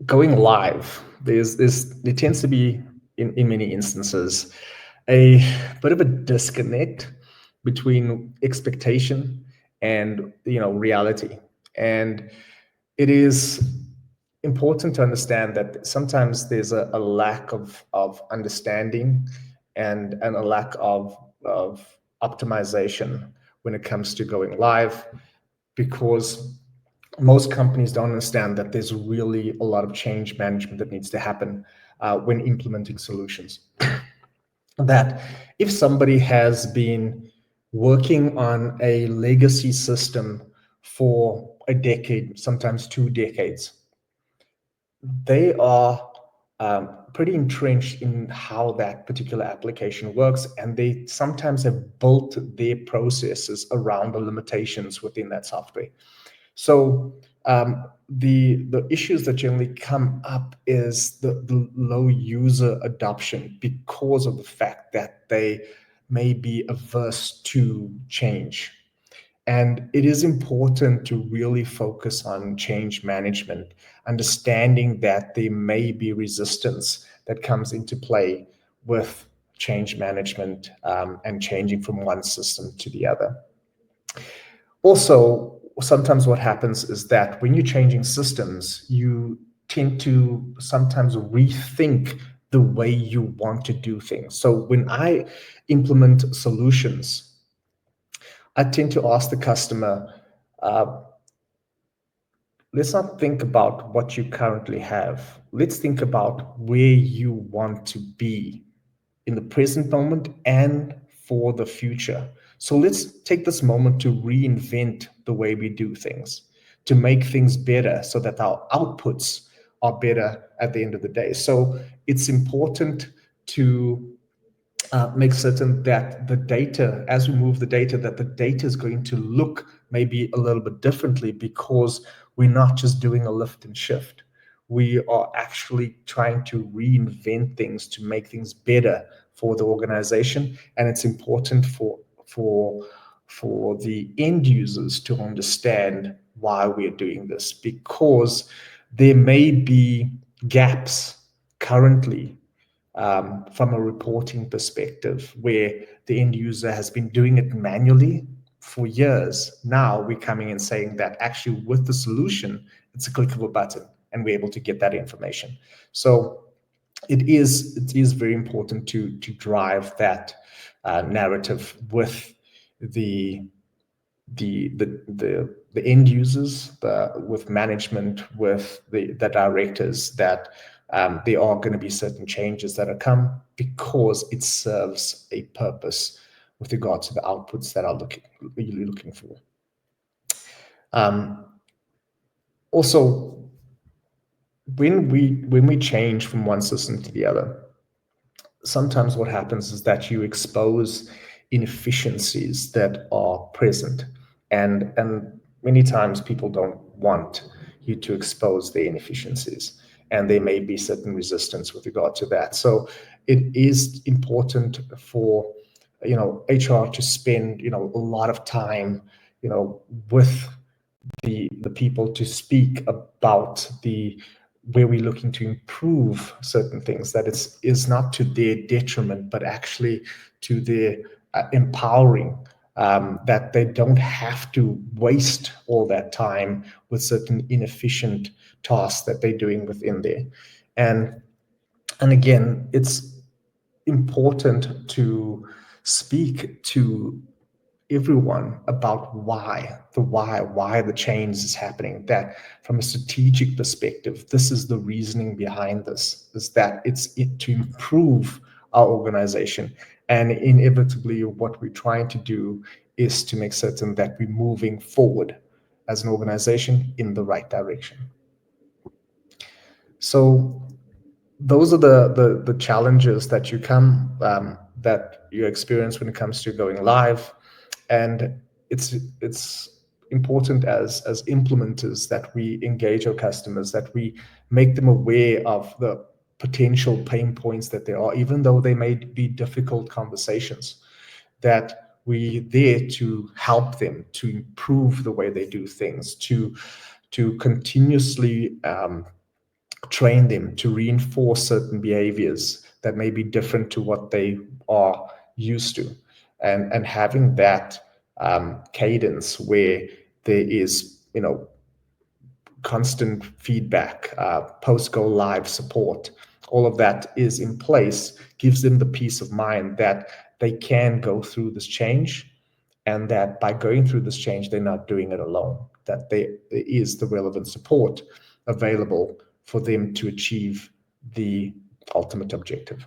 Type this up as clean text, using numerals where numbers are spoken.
going live, there tends to be in many instances a bit of a disconnect between expectation and reality. And it is important to understand that sometimes there's a lack of understanding and a lack of optimization when it comes to going live, because most companies don't understand that there's really a lot of change management that needs to happen when implementing solutions. That if somebody has been working on a legacy system for a decade, sometimes 2 decades, they are pretty entrenched in how that particular application works, and they sometimes have built their processes around the limitations within that software. So the issues that generally come up is the low user adoption, because of the fact that they may be averse to change. And it is important to really focus on change management, understanding that there may be resistance that comes into play with change management, and changing from one system to the other. Also, sometimes what happens is that when you're changing systems, you tend to sometimes rethink the way you want to do things. So when I implement solutions, I tend to ask the customer, uh, let's not think about what you currently have. Let's think about where you want to be in the present moment and for the future. So let's take this moment to reinvent the way we do things, to make things better so that our outputs are better at the end of the day. So it's important to make certain that the data, as we move the data, that the data is going to look maybe a little bit differently, because we're not just doing a lift and shift. We are actually trying to reinvent things to make things better for the organization. And it's important for the end users to understand why we're doing this, because there may be gaps currently, from a reporting perspective, where the end user has been doing it manually for years. Now we're coming and saying that actually with the solution, it's a click of a button and we're able to get that information. So it is very important to drive that narrative with the the end users, with management, with the directors, that there are going to be certain changes that are come, because it serves a purpose with regard to the outputs that are you're looking for. Um, Also, when we change from one system to the other, sometimes what happens is that you expose inefficiencies that are present, and many times people don't want you to expose the inefficiencies, and there may be certain resistance with regard to that. So it is important for HR to spend a lot of time with the people, to speak about the where we're looking to improve certain things, that is not to their detriment, but actually to their empowering, that they don't have to waste all that time with certain inefficient tasks that they're doing within there. And again, it's important to speak to everyone about why the change is happening. That from a strategic perspective, this is the reasoning behind this, is that it's to improve our organization. And inevitably, what we're trying to do is to make certain that we're moving forward as an organization in the right direction. So those are the challenges that you experience when it comes to going live. And it's important as implementers that we engage our customers, that we make them aware of the potential pain points that there are, even though they may be difficult conversations, that we there to help them to improve the way they do things, to continuously train them to reinforce certain behaviors that may be different to what they are used to, and having that cadence where there is, constant feedback, post go live support, all of that is in place, gives them the peace of mind that they can go through this change, and that by going through this change, they're not doing it alone, that there is the relevant support available for them to achieve the ultimate objective.